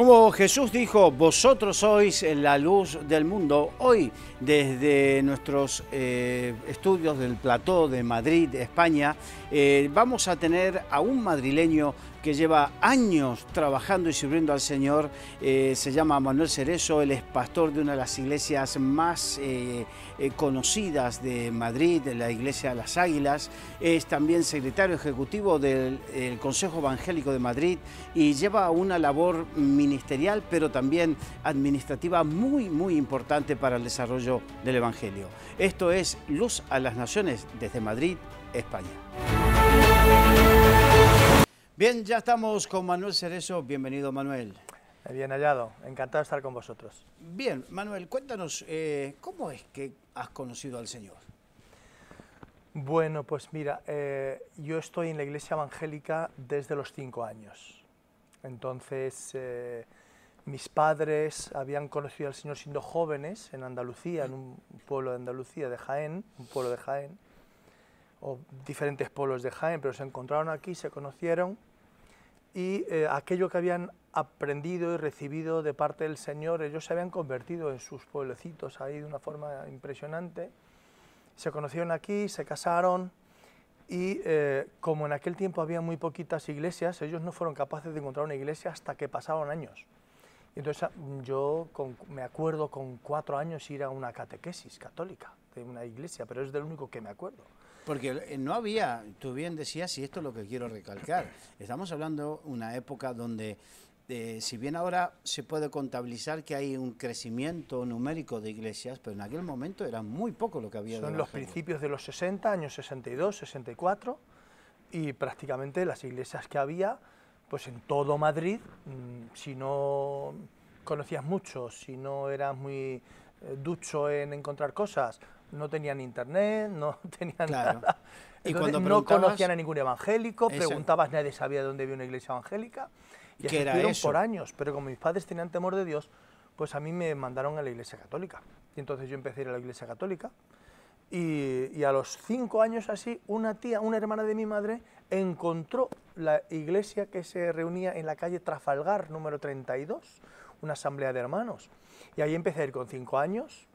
Como Jesús dijo, vosotros sois la luz del mundo. Hoy, desde nuestros estudios del Plató de Madrid, España, vamos a tener a un madrileño que lleva años trabajando y sirviendo al Señor. Se llama Manuel Cerezo, él es pastor de una de las iglesias más conocidas de Madrid, la Iglesia de las Águilas. Es también secretario ejecutivo del Consejo Evangélico de Madrid y lleva una labor ministerial, pero también administrativa muy importante para el desarrollo del Evangelio. Esto es Luz a las Naciones desde Madrid, España. Bien, ya estamos con Manuel Cerezo. Bienvenido, Manuel. Bien hallado, encantado de estar con vosotros. Bien, Manuel, cuéntanos, ¿cómo es que has conocido al Señor? Bueno, pues mira, yo estoy en la iglesia evangélica desde los 5 años. Entonces, mis padres habían conocido al Señor siendo jóvenes en Andalucía, en un pueblo de Andalucía, de Jaén, un pueblo de Jaén, o diferentes pueblos de Jaén, pero se encontraron aquí, se conocieron, y aquello que habían aprendido y recibido de parte del Señor, ellos se habían convertido en sus pueblecitos ahí de una forma impresionante. Se conocieron aquí, se casaron y como en aquel tiempo había muy poquitas iglesias, ellos no fueron capaces de encontrar una iglesia hasta que pasaron años. Entonces yo me acuerdo con 4 años ir a una catequesis católica de una iglesia, pero es del único que me acuerdo. Porque no había, tú bien decías, y esto es lo que quiero recalcar, estamos hablando de una época donde, si bien ahora se puede contabilizar que hay un crecimiento numérico de iglesias, pero en aquel momento era muy poco lo que había. Son los principios de los 60, años 62, 64, y prácticamente las iglesias que había, pues en todo Madrid, si no conocías mucho, si no eras muy ducho en encontrar cosas, no tenían internet, no tenían nada. Y entonces, no conocían a ningún evangélico, preguntabas, nadie sabía dónde había una iglesia evangélica, y así estuvieron por años, pero como mis padres tenían temor de Dios, pues a mí me mandaron a la iglesia católica, y entonces yo empecé a ir a la iglesia católica, y a los 5 años así, una tía, una hermana de mi madre, encontró la iglesia que se reunía en la calle Trafalgar, número 32, una asamblea de hermanos, y ahí empecé a ir con 5 años,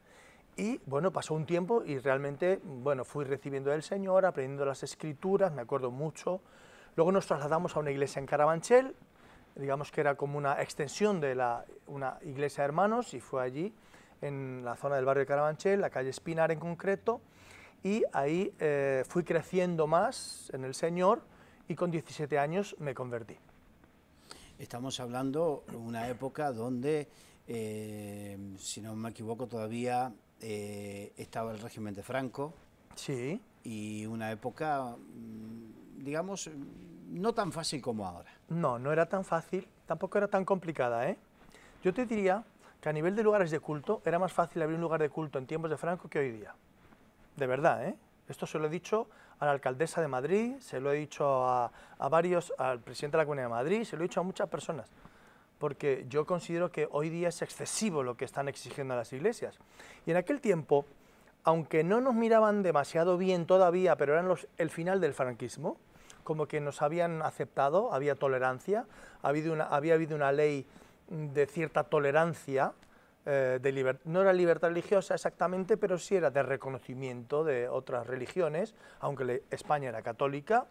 y bueno, pasó un tiempo y realmente, bueno, fui recibiendo del Señor, aprendiendo las Escrituras, me acuerdo mucho. Luego nos trasladamos a una iglesia en Carabanchel, digamos que era como una extensión de una iglesia de hermanos, y fue allí, en la zona del barrio de Carabanchel, la calle Espinar en concreto, y ahí fui creciendo más en el Señor, y con 17 años me convertí. Estamos hablando de una época donde, si no me equivoco todavía, estaba el régimen de Franco. Sí. Y una época, digamos, no tan fácil como ahora. No, no era tan fácil, tampoco era tan complicada, ¿eh? Yo te diría que a nivel de lugares de culto, era más fácil abrir un lugar de culto en tiempos de Franco que hoy día. De verdad, ¿eh? Esto se lo he dicho a la alcaldesa de Madrid, se lo he dicho a varios, al presidente de la Comunidad de Madrid, se lo he dicho a muchas personas, porque yo considero que hoy día es excesivo lo que están exigiendo a las iglesias. Y en aquel tiempo, aunque no nos miraban demasiado bien todavía, pero eran el final del franquismo, como que nos habían aceptado, había tolerancia, había habido una ley de cierta tolerancia, no era libertad religiosa exactamente, pero sí era de reconocimiento de otras religiones, aunque España era católica.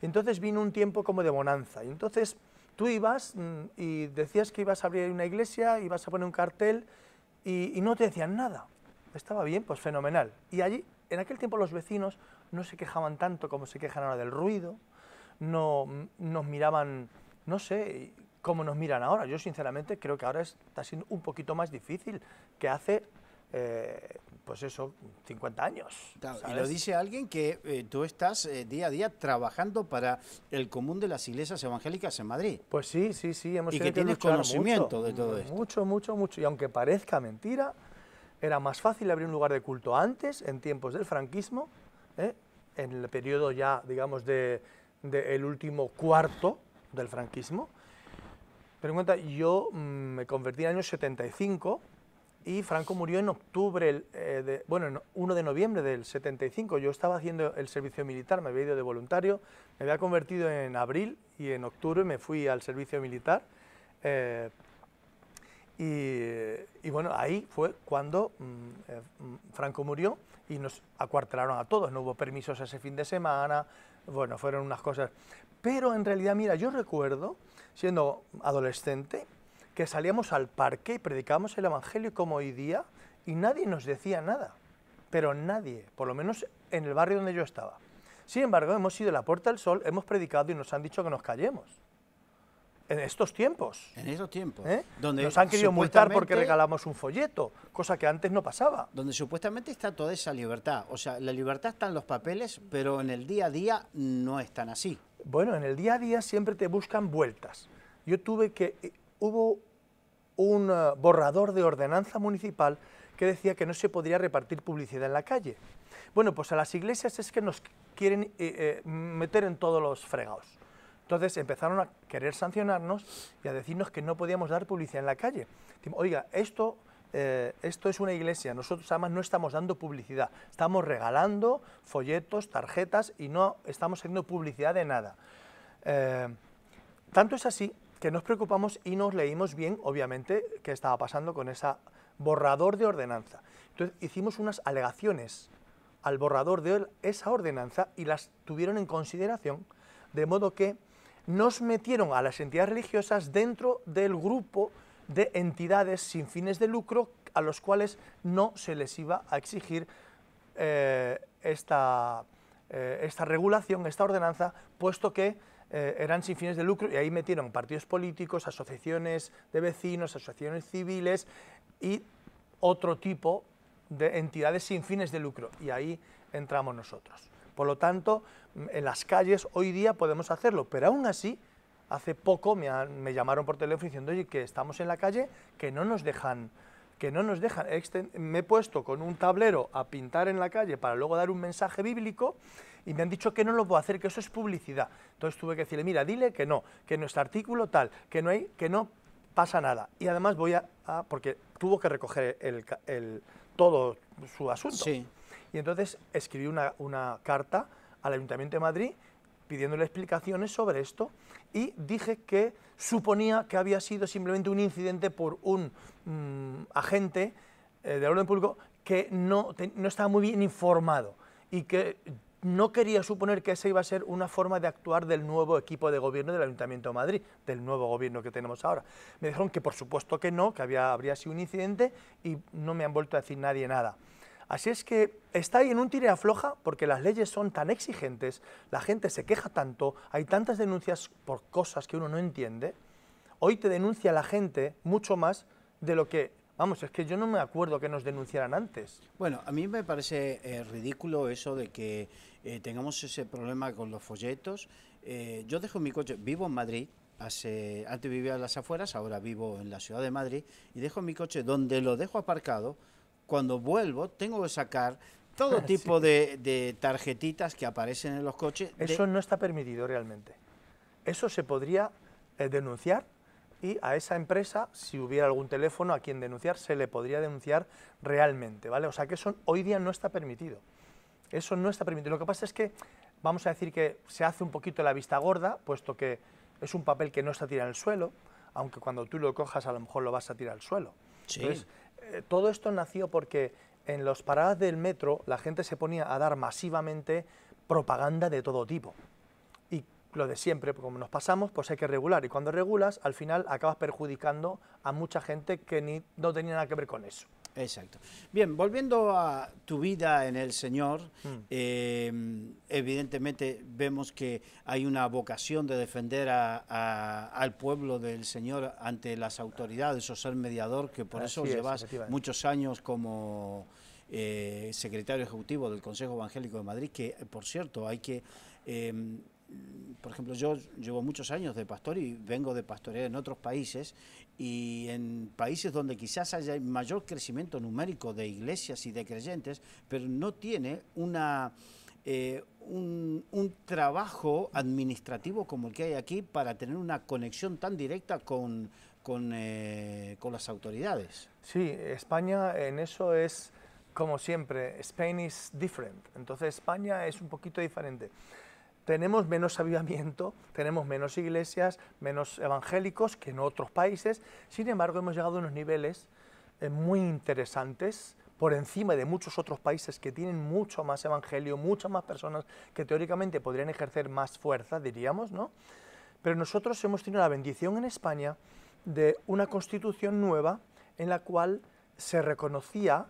Y entonces vino un tiempo como de bonanza, y entonces tú ibas y decías que ibas a abrir una iglesia, ibas a poner un cartel y no te decían nada. Estaba bien, pues fenomenal. Y allí, en aquel tiempo los vecinos no se quejaban tanto como se quejan ahora del ruido, no nos miraban, no sé cómo nos miran ahora. Yo sinceramente creo que ahora está siendo un poquito más difícil que hace, pues eso, 50 años. Claro, y lo dice alguien que tú estás día a día trabajando para el común de las iglesias evangélicas en Madrid. Pues sí, hemos y que tienes conocimiento de todo esto. Mucho, y aunque parezca mentira, era más fácil abrir un lugar de culto antes, en tiempos del franquismo, en el periodo ya, digamos, el último cuarto del franquismo. Pero en cuenta, yo me convertí en el año 75 y Franco murió en octubre, 1 de noviembre del 75. Yo estaba haciendo el servicio militar, me había ido de voluntario, me había convertido en abril y en octubre me fui al servicio militar. Y bueno, ahí fue cuando Franco murió y nos acuartelaron a todos, no hubo permisos ese fin de semana, bueno, fueron unas cosas. Pero en realidad, mira, yo recuerdo, siendo adolescente, que salíamos al parque y predicábamos el Evangelio como hoy día y nadie nos decía nada, pero nadie, por lo menos en el barrio donde yo estaba. Sin embargo, hemos ido a la Puerta del Sol, hemos predicado y nos han dicho que nos callemos. En estos tiempos. En esos tiempos. Donde nos han querido multar porque regalamos un folleto, cosa que antes no pasaba. Donde supuestamente está toda esa libertad. O sea, la libertad está en los papeles, pero en el día a día no es tan así. Bueno, en el día a día siempre te buscan vueltas. Hubo un borrador de ordenanza municipal que decía que no se podría repartir publicidad en la calle. Bueno, pues a las iglesias es que nos quieren meter en todos los fregados. Entonces empezaron a querer sancionarnos y a decirnos que no podíamos dar publicidad en la calle. Oiga, esto es una iglesia, nosotros además no estamos dando publicidad, estamos regalando folletos, tarjetas y no estamos haciendo publicidad de nada. Tanto es así que nos preocupamos y nos leímos bien, obviamente, qué estaba pasando con ese borrador de ordenanza. Entonces hicimos unas alegaciones al borrador de esa ordenanza y las tuvieron en consideración, de modo que nos metieron a las entidades religiosas dentro del grupo de entidades sin fines de lucro a los cuales no se les iba a exigir esta regulación, esta ordenanza, puesto que eran sin fines de lucro y ahí metieron partidos políticos, asociaciones de vecinos, asociaciones civiles y otro tipo de entidades sin fines de lucro y ahí entramos nosotros. Por lo tanto, en las calles hoy día podemos hacerlo, pero aún así, hace poco me llamaron por teléfono diciendo, oye, que estamos en la calle, que no nos dejan. Me he puesto con un tablero a pintar en la calle para luego dar un mensaje bíblico y me han dicho que no lo puedo hacer, que eso es publicidad. Entonces tuve que decirle, mira, dile que no, que nuestro artículo tal, que no pasa nada. Y además porque tuvo que recoger todo su asunto. Sí. Y entonces escribí una carta al Ayuntamiento de Madrid pidiéndole explicaciones sobre esto y dije que suponía que había sido simplemente un incidente por un agente del orden público que no estaba muy bien informado y que no quería suponer que esa iba a ser una forma de actuar del nuevo equipo de gobierno del Ayuntamiento de Madrid, del nuevo gobierno que tenemos ahora. Me dijeron que por supuesto que no, que habría sido un incidente y no me han vuelto a decir nadie nada. Así es que está ahí en un tira y afloja porque las leyes son tan exigentes, la gente se queja tanto, hay tantas denuncias por cosas que uno no entiende. Hoy te denuncia la gente mucho más de lo que, vamos, es que yo no me acuerdo que nos denunciaran antes. Bueno, a mí me parece ridículo eso de que tengamos ese problema con los folletos. Yo dejo mi coche, vivo en Madrid. Antes vivía en las afueras, ahora vivo en la ciudad de Madrid y dejo mi coche donde lo dejo aparcado. Cuando vuelvo tengo que sacar todo tipo de tarjetitas que aparecen en los coches. Eso no está permitido realmente. Eso se podría denunciar y a esa empresa, si hubiera algún teléfono a quien denunciar, se le podría denunciar realmente, ¿vale? O sea que eso hoy día no está permitido. Eso no está permitido. Lo que pasa es que, vamos a decir que se hace un poquito la vista gorda, puesto que es un papel que no está tirado en el suelo, aunque cuando tú lo cojas a lo mejor lo vas a tirar al suelo. Sí. Entonces, todo esto nació porque en las paradas del metro la gente se ponía a dar masivamente propaganda de todo tipo. Y lo de siempre, como nos pasamos, pues hay que regular. Y cuando regulas, al final acabas perjudicando a mucha gente que no tenía nada que ver con eso. Exacto. Bien, volviendo a tu vida en el Señor, evidentemente vemos que hay una vocación de defender al pueblo del Señor ante las autoridades o ser mediador, que por eso llevas muchos años como secretario ejecutivo del Consejo Evangélico de Madrid, que por cierto hay que... por ejemplo, yo llevo muchos años de pastor y vengo de pastorear en otros países y en países donde quizás haya mayor crecimiento numérico de iglesias y de creyentes, pero no tiene un trabajo administrativo como el que hay aquí para tener una conexión tan directa con las autoridades. Sí, España en eso es como siempre, Spain is different, entonces España es un poquito diferente. tenemos menos avivamiento, tenemos menos iglesias, menos evangélicos que en otros países. Sin embargo, hemos llegado a unos niveles muy interesantes, por encima de muchos otros países que tienen mucho más evangelio, muchas más personas que teóricamente podrían ejercer más fuerza, diríamos, ¿no? Pero nosotros hemos tenido la bendición en España de una constitución nueva en la cual se reconocía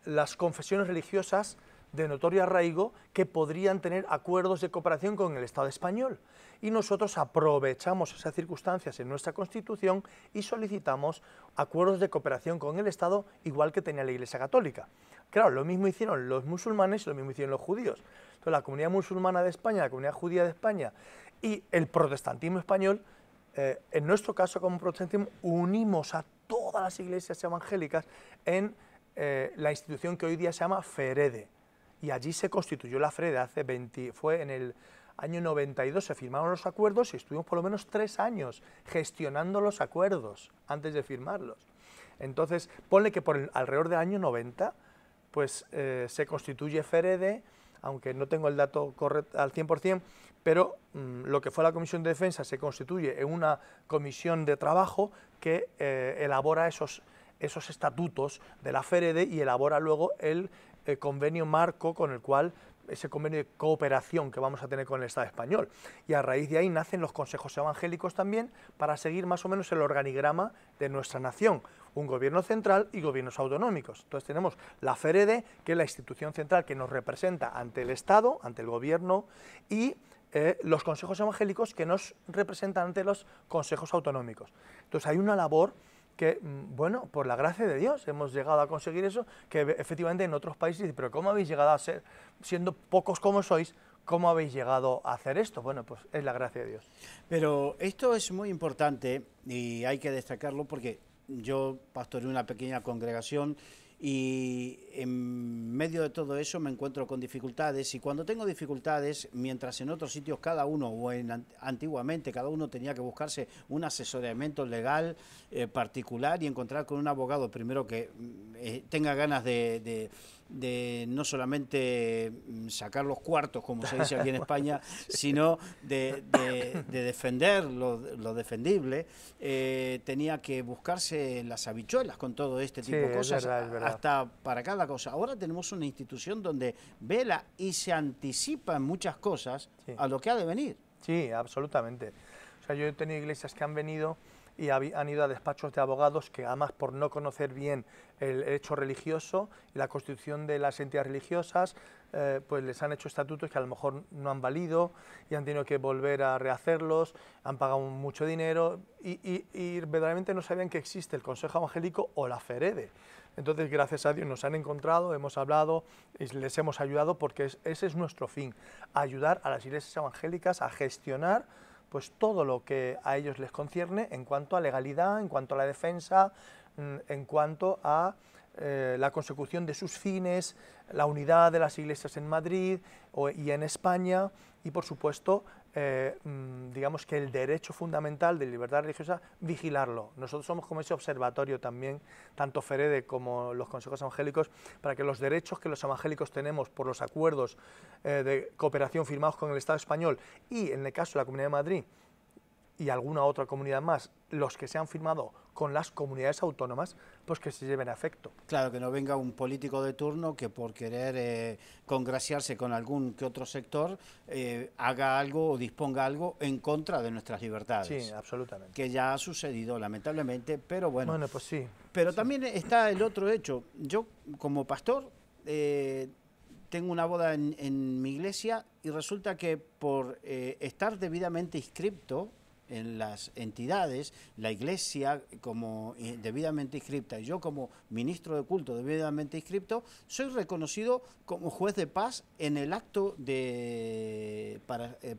las confesiones religiosas de notorio arraigo que podrían tener acuerdos de cooperación con el Estado español. Y nosotros aprovechamos esas circunstancias en nuestra Constitución y solicitamos acuerdos de cooperación con el Estado, igual que tenía la Iglesia Católica. Claro, lo mismo hicieron los musulmanes y lo mismo hicieron los judíos. Entonces, la comunidad musulmana de España, la comunidad judía de España y el protestantismo español, en nuestro caso como protestantismo, unimos a todas las iglesias evangélicas en la institución que hoy día se llama FEREDE. Y allí se constituyó la FEREDE, fue en el año 92, se firmaron los acuerdos y estuvimos por lo menos 3 años gestionando los acuerdos antes de firmarlos. Entonces, ponle que alrededor del año 90, pues se constituye FEREDE, aunque no tengo el dato correcto al 100%, pero lo que fue la Comisión de Defensa se constituye en una comisión de trabajo que elabora esos estatutos de la FEREDE y elabora luego el convenio marco con el cual, ese convenio de cooperación que vamos a tener con el Estado español. Y a raíz de ahí nacen los consejos evangélicos también para seguir más o menos el organigrama de nuestra nación, un gobierno central y gobiernos autonómicos. Entonces tenemos la FEREDE, que es la institución central que nos representa ante el Estado, ante el gobierno, y los consejos evangélicos que nos representan ante los consejos autonómicos. Entonces hay una labor que, bueno, por la gracia de Dios hemos llegado a conseguir eso, que efectivamente en otros países dicen, pero ¿cómo habéis llegado a ser, siendo pocos como sois, cómo habéis llegado a hacer esto? Bueno, pues es la gracia de Dios. Pero esto es muy importante y hay que destacarlo porque yo pastoreo una pequeña congregación y en medio de todo eso me encuentro con dificultades, y cuando tengo dificultades, mientras en otros sitios cada uno, antiguamente cada uno tenía que buscarse un asesoramiento legal particular y encontrar con un abogado primero que tenga ganas de no solamente sacar los cuartos, como se dice aquí en España, sino de defender lo defendible, tenía que buscarse las habichuelas con todo este tipo de cosas, es verdad. hasta para cada cosa. Ahora tenemos una institución donde vela y se anticipa en muchas cosas a lo que ha de venir. Sí, absolutamente. O sea, yo he tenido iglesias que han venido y han ido a despachos de abogados que, además, por no conocer bien el hecho religioso y la constitución de las entidades religiosas, pues les han hecho estatutos que a lo mejor no han valido y han tenido que volver a rehacerlos, han pagado mucho dinero y verdaderamente no sabían que existe el Consejo Evangélico o la FEREDE. Entonces, gracias a Dios nos han encontrado, hemos hablado y les hemos ayudado, porque ese es nuestro fin, ayudar a las iglesias evangélicas a gestionar pues todo lo que a ellos les concierne en cuanto a legalidad, en cuanto a la defensa, en cuanto a la consecución de sus fines, la unidad de las iglesias en Madrid y en España, y por supuesto, digamos que el derecho fundamental de libertad religiosa, vigilarlo. Nosotros somos como ese observatorio también, tanto FEREDE como los consejos evangélicos, para que los derechos que los evangélicos tenemos por los acuerdos de cooperación firmados con el Estado español, y en el caso de la Comunidad de Madrid y alguna otra comunidad más, los que se han firmado con las comunidades autónomas, pues que se lleven a efecto. Claro, que no venga un político de turno que por querer congraciarse con algún que otro sector haga algo o disponga algo en contra de nuestras libertades. Sí, absolutamente. Que ya ha sucedido, lamentablemente, pero bueno. Bueno, pues sí. Pero sí. También está el otro hecho. Yo, como pastor, tengo una boda en mi iglesia, y resulta que por estar debidamente inscripto en las entidades, la iglesia como debidamente inscripta y yo como ministro de culto debidamente inscripto, soy reconocido como juez de paz en el acto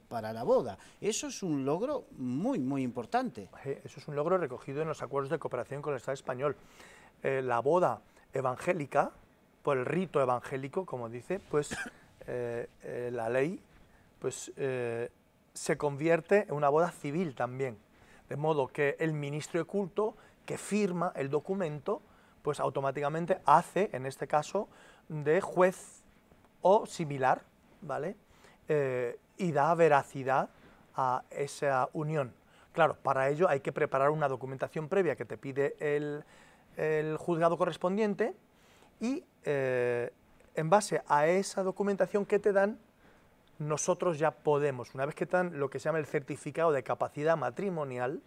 para la boda. Eso es un logro muy, muy importante. Eso es un logro recogido en los acuerdos de cooperación con el Estado español. La boda evangélica, por el rito evangélico, como dice, pues la ley, pues se convierte en una boda civil también, de modo que el ministro de culto que firma el documento, pues automáticamente hace, en este caso, de juez o similar, ¿vale? y da veracidad a esa unión. Claro, para ello hay que preparar una documentación previa que te pide el juzgado correspondiente y en base a esa documentación que te dan, nosotros ya podemos, una vez que te dan lo que se llama el certificado de capacidad matrimonial,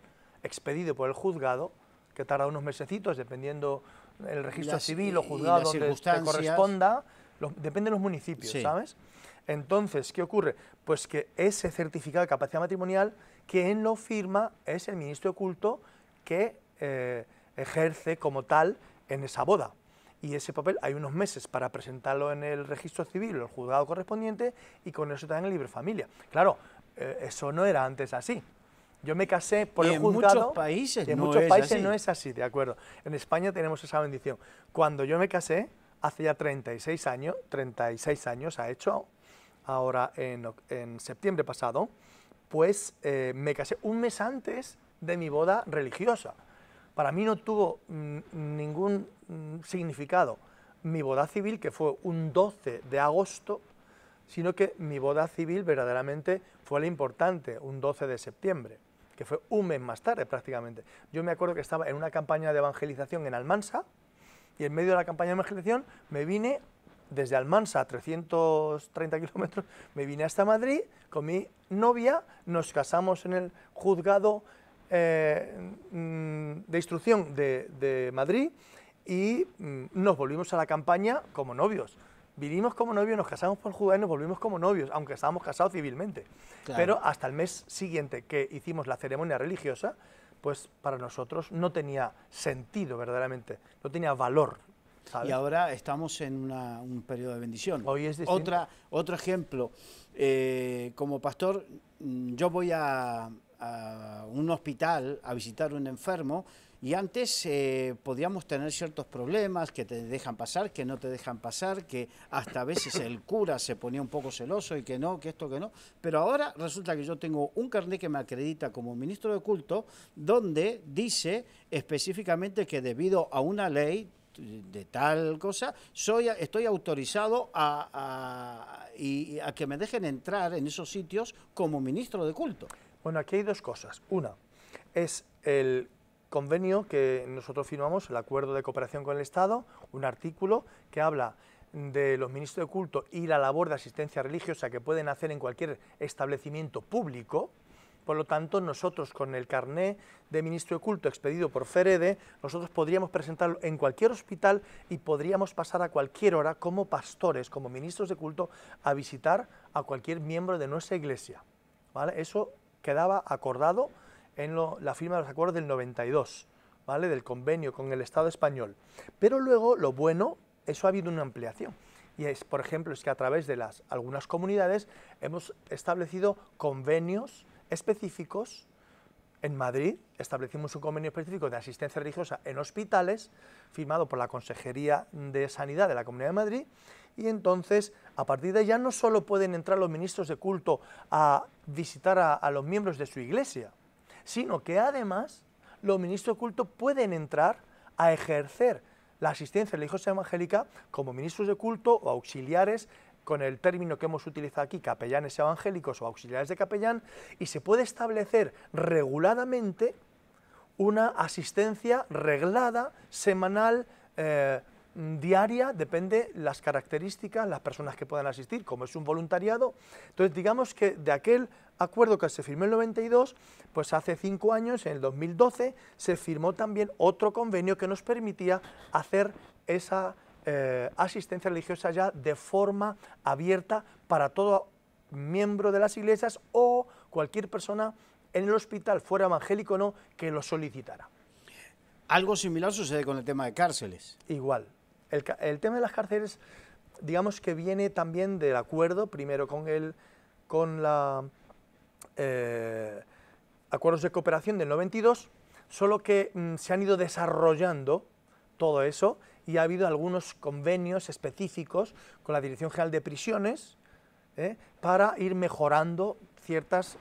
expedido por el juzgado, que tarda unos mesecitos, dependiendo el registro civil o juzgado donde te corresponda, depende de los municipios, sí. ¿Sabes? Entonces, ¿qué ocurre? Pues que ese certificado de capacidad matrimonial, quien lo firma es el ministro de culto que ejerce como tal en esa boda. Y ese papel hay unos meses para presentarlo en el registro civil o el juzgado correspondiente y con eso te dan el libre familia. Claro, eso no era antes así. Yo me casé por el juzgado. En muchos países, no es así, de acuerdo. En España tenemos esa bendición. Cuando yo me casé, hace ya 36 años ha hecho, ahora en septiembre pasado, pues me casé un mes antes de mi boda religiosa. Para mí no tuvo ningún significado mi boda civil, que fue un 12 de agosto, sino que mi boda civil verdaderamente fue la importante, un 12 de septiembre, que fue un mes más tarde prácticamente. Yo me acuerdo que estaba en una campaña de evangelización en Almansa, y en medio de la campaña de evangelización me vine desde Almansa, a 330 kilómetros, me vine hasta Madrid con mi novia, nos casamos en el juzgado de instrucción de Madrid y nos volvimos a la campaña como novios. Vinimos como novios, nos casamos por el juzgado y nos volvimos como novios, aunque estábamos casados civilmente. Claro. Pero hasta el mes siguiente que hicimos la ceremonia religiosa, pues para nosotros no tenía sentido verdaderamente, no tenía valor, ¿sabes? Y ahora estamos en un periodo de bendición. Hoy es distinto. Otro ejemplo, como pastor, yo voy a un hospital a visitar a un enfermo y antes podíamos tener ciertos problemas, que te dejan pasar, que no te dejan pasar, que hasta a veces el cura se ponía un poco celoso y que no, que esto, que no. Pero ahora resulta que yo tengo un carnet que me acredita como ministro de culto, donde dice específicamente que debido a una ley de tal cosa, estoy autorizado a que me dejen entrar en esos sitios como ministro de culto. Bueno, aquí hay dos cosas. Una es el convenio que nosotros firmamos, el acuerdo de cooperación con el Estado, un artículo que habla de los ministros de culto y la labor de asistencia religiosa que pueden hacer en cualquier establecimiento público. Por lo tanto, nosotros con el carné de ministro de culto expedido por FEREDE, nosotros podríamos presentarlo en cualquier hospital y podríamos pasar a cualquier hora como pastores, como ministros de culto, a visitar a cualquier miembro de nuestra iglesia, ¿vale? Eso quedaba acordado en la firma de los acuerdos del 92, ¿vale? Del convenio con el Estado español. Pero luego, lo bueno, eso ha habido una ampliación. Y es, por ejemplo, es que a través de algunas comunidades hemos establecido convenios específicos. En Madrid establecimos un convenio específico de asistencia religiosa en hospitales, firmado por la Consejería de Sanidad de la Comunidad de Madrid, y entonces, a partir de ahí ya no solo pueden entrar los ministros de culto a visitar a los miembros de su iglesia, sino que además los ministros de culto pueden entrar a ejercer la asistencia religiosa evangélica como ministros de culto o auxiliares, con el término que hemos utilizado aquí, capellanes evangélicos o auxiliares de capellán, y se puede establecer reguladamente una asistencia reglada, semanal, diaria, depende las características, las personas que puedan asistir, como es un voluntariado. Entonces, digamos que de aquel acuerdo que se firmó en el 92, pues hace 5 años, en el 2012, se firmó también otro convenio que nos permitía hacer esa asistencia religiosa ya de forma abierta para todo miembro de las iglesias o cualquier persona en el hospital, fuera evangélico o no, que lo solicitara. Algo similar sucede con el tema de cárceles. Igual. El tema de las cárceles, digamos que viene también del acuerdo, primero con la acuerdos de cooperación del 92, solo que se han ido desarrollando todo eso y ha habido algunos convenios específicos con la Dirección General de Prisiones para ir mejorando ciertas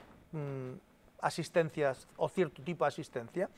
asistencias o cierto tipo de asistencia,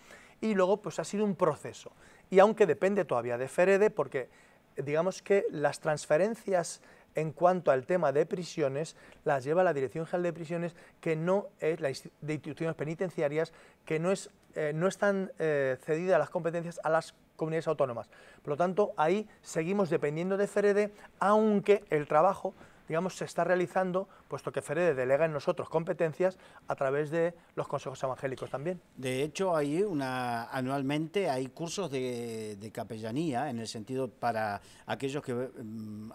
y luego pues ha sido un proceso. Y aunque depende todavía de FEREDE, porque digamos que las transferencias En cuanto al tema de prisiones, las lleva la Dirección General de Prisiones, que no es la de instituciones penitenciarias, que no están cedidas las competencias a las comunidades autónomas. Por lo tanto, ahí seguimos dependiendo de FEREDE, aunque el trabajo, digamos, se está realizando, puesto que FEREDE delega en nosotros competencias a través de los consejos evangélicos también. De hecho, anualmente hay cursos de capellanía, en el sentido para aquellos que,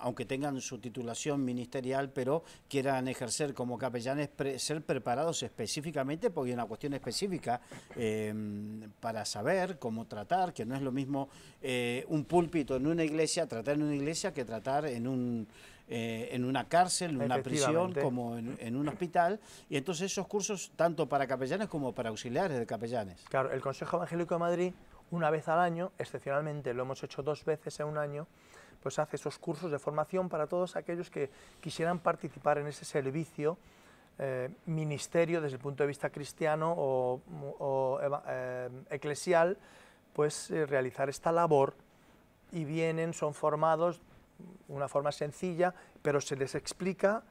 aunque tengan su titulación ministerial, pero quieran ejercer como capellanes, ser preparados específicamente, porque hay una cuestión específica para saber cómo tratar, que no es lo mismo un púlpito en una iglesia, tratar en una iglesia que tratar en una cárcel, una prisión, como en un hospital, y entonces esos cursos tanto para capellanes como para auxiliares de capellanes. Claro, el Consejo Evangélico de Madrid, una vez al año, excepcionalmente lo hemos hecho 2 veces en un año, pues hace esos cursos de formación para todos aquellos que quisieran participar en ese servicio, ministerio desde el punto de vista cristiano o eclesial, pues realizar esta labor, y vienen, son formados una forma sencilla, pero se les explica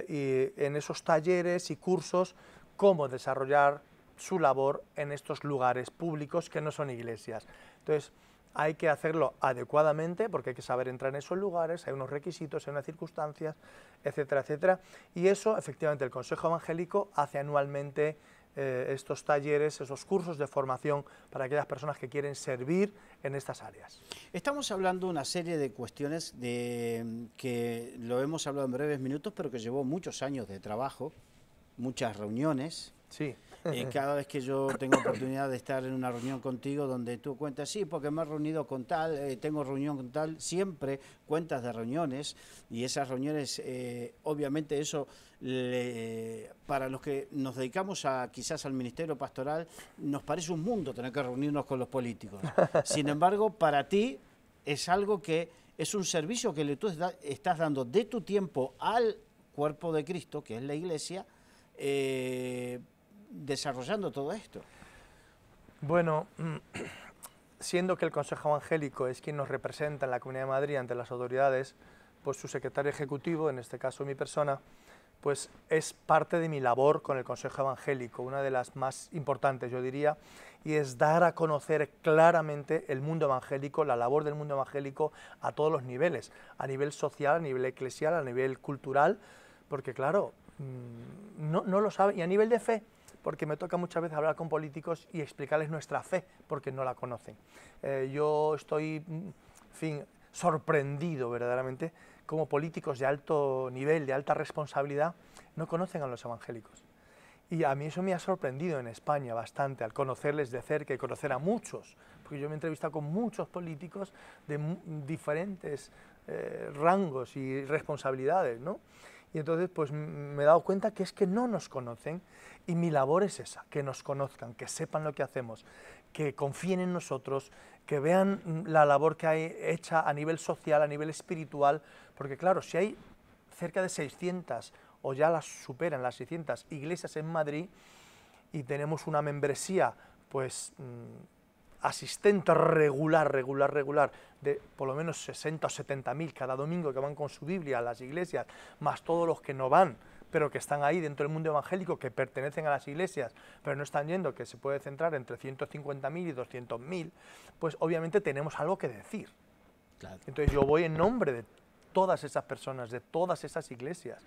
y en esos talleres y cursos cómo desarrollar su labor en estos lugares públicos que no son iglesias. Entonces, hay que hacerlo adecuadamente, porque hay que saber entrar en esos lugares, hay unos requisitos, hay unas circunstancias, etcétera, etcétera. Y eso, efectivamente, el Consejo Evangélico hace anualmente estos talleres, esos cursos de formación para aquellas personas que quieren servir en estas áreas. Estamos hablando de una serie de cuestiones que lo hemos hablado en breves minutos, pero que llevó muchos años de trabajo, muchas reuniones. Sí. Cada vez que yo tengo oportunidad de estar en una reunión contigo donde tú cuentas, sí, porque me he reunido con tal, tengo reunión con tal, siempre cuentas de reuniones, y esas reuniones, obviamente eso, para los que nos dedicamos quizás al ministerio pastoral, nos parece un mundo tener que reunirnos con los políticos. Sin embargo, para ti es algo que es un servicio que tú estás dando de tu tiempo al cuerpo de Cristo, que es la iglesia, desarrollando todo esto. Bueno, siendo que el Consejo Evangélico es quien nos representa en la Comunidad de Madrid ante las autoridades, pues su secretario ejecutivo, en este caso mi persona, pues es parte de mi labor con el Consejo Evangélico, una de las más importantes, yo diría, y es dar a conocer claramente el mundo evangélico, la labor del mundo evangélico a todos los niveles, a nivel social, a nivel eclesial, a nivel cultural, porque claro, no lo saben, y a nivel de fe, porque me toca muchas veces hablar con políticos y explicarles nuestra fe, porque no la conocen. Yo estoy, en fin, sorprendido verdaderamente como políticos de alto nivel, de alta responsabilidad, no conocen a los evangélicos. Y a mí eso me ha sorprendido en España bastante, al conocerles de cerca y conocer a muchos, porque yo me he entrevistado con muchos políticos de diferentes rangos y responsabilidades, ¿no? Y entonces pues me he dado cuenta que es que no nos conocen, y mi labor es esa, que nos conozcan, que sepan lo que hacemos, que confíen en nosotros, que vean la labor que hay hecha a nivel social, a nivel espiritual, porque claro, si hay cerca de 600 o ya las superan las 600 iglesias en Madrid y tenemos una membresía pues asistente regular de por lo menos 60 o 70.000 cada domingo que van con su Biblia a las iglesias, más todos los que no van, pero que están ahí dentro del mundo evangélico, que pertenecen a las iglesias, pero no están yendo, que se puede centrar entre 150.000 y 200.000, pues obviamente tenemos algo que decir. Claro. Entonces yo voy en nombre de todas esas personas, de todas esas iglesias,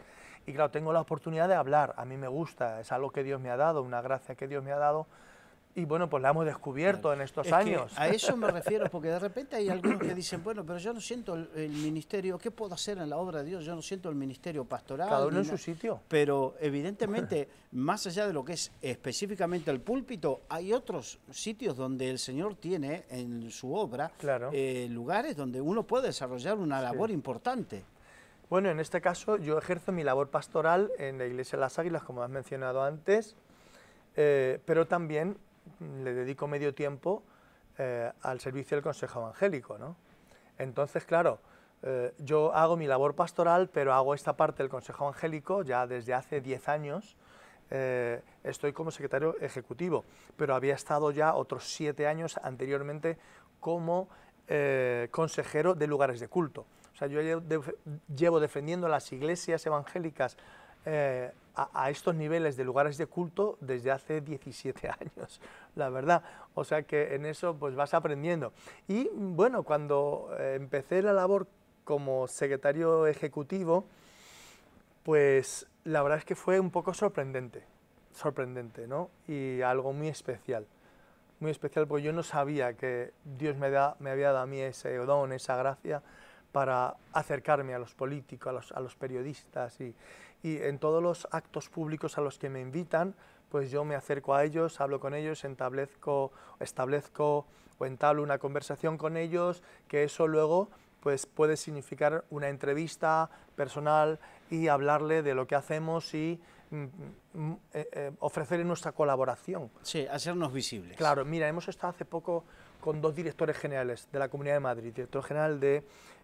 y claro, tengo la oportunidad de hablar, a mí me gusta, es algo que Dios me ha dado, una gracia que Dios me ha dado, y bueno, pues la hemos descubierto claro. En estos años. A eso me refiero, porque de repente hay algunos que dicen, bueno, pero yo no siento el ministerio, ¿qué puedo hacer en la obra de Dios? Yo no siento el ministerio pastoral. Cada uno en su sitio. Pero evidentemente, más allá de lo que es específicamente el púlpito, hay otros sitios donde el Señor tiene en su obra claro. Lugares donde uno puede desarrollar una labor importante. Bueno, en este caso yo ejerzo mi labor pastoral en la Iglesia de las Águilas, como has mencionado antes, pero también le dedico medio tiempo al servicio del Consejo Evangélico, ¿no? Entonces, claro, yo hago mi labor pastoral, pero hago esta parte del Consejo Evangélico ya desde hace 10 años. Estoy como secretario ejecutivo, pero había estado ya otros 7 años anteriormente como consejero de lugares de culto. O sea, yo llevo defendiendo las iglesias evangélicas a estos niveles de lugares de culto desde hace 17 años, la verdad. O sea que en eso pues vas aprendiendo. Y bueno, cuando empecé la labor como secretario ejecutivo, pues la verdad es que fue un poco sorprendente, ¿no? Y algo muy especial porque yo no sabía que Dios me había dado a mí ese don, esa gracia para acercarme a los políticos, a los periodistas y en todos los actos públicos a los que me invitan, pues yo me acerco a ellos, hablo con ellos, establezco o entablo una conversación con ellos, que eso luego pues puede significar una entrevista personal y hablarle de lo que hacemos y ofrecer nuestra colaboración. Sí, hacernos visibles. Claro, mira, hemos estado hace poco con 2 directores generales de la Comunidad de Madrid, director general de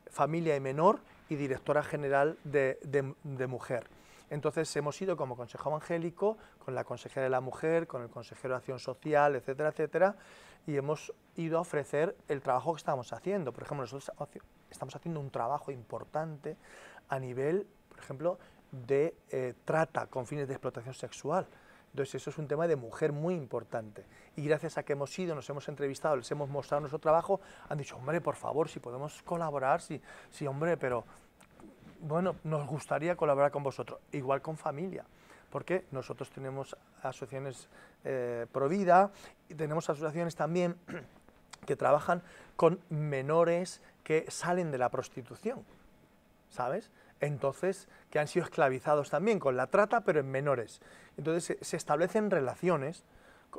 Familia y Menor y directora general de Mujer. Entonces hemos ido como Consejo Evangélico con la consejera de la Mujer, con el consejero de Acción Social, etcétera, etcétera, y hemos ido a ofrecer el trabajo que estamos haciendo. Por ejemplo, nosotros estamos haciendo un trabajo importante a nivel, por ejemplo, de trata con fines de explotación sexual. Entonces eso es un tema de mujer muy importante. Y gracias a que hemos ido, nos hemos entrevistado, les hemos mostrado nuestro trabajo, han dicho, hombre, por favor, si podemos colaborar, sí, hombre, pero bueno, nos gustaría colaborar con vosotros. Igual con familia, porque nosotros tenemos asociaciones pro vida y tenemos asociaciones también que trabajan con menores que salen de la prostitución, ¿sabes? Entonces, que han sido esclavizados también con la trata, pero en menores. Entonces se establecen relaciones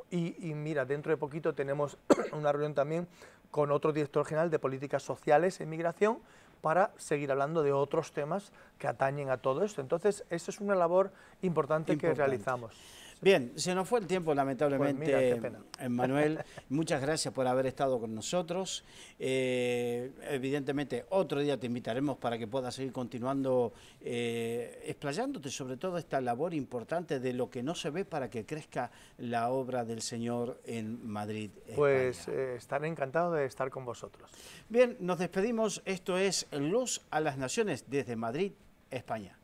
y mira, dentro de poquito tenemos una reunión también con otro director general de Políticas Sociales e Inmigración para seguir hablando de otros temas que atañen a todo esto. Entonces, eso es una labor importante que realizamos. Bien, se nos fue el tiempo lamentablemente, pues mira, qué pena. Manuel, muchas gracias por haber estado con nosotros. Evidentemente otro día te invitaremos para que puedas seguir continuando explayándote sobre todo esta labor importante de lo que no se ve para que crezca la obra del Señor en Madrid, España. Pues estaré encantado de estar con vosotros. Bien, nos despedimos. Esto es Luz a las Naciones desde Madrid, España.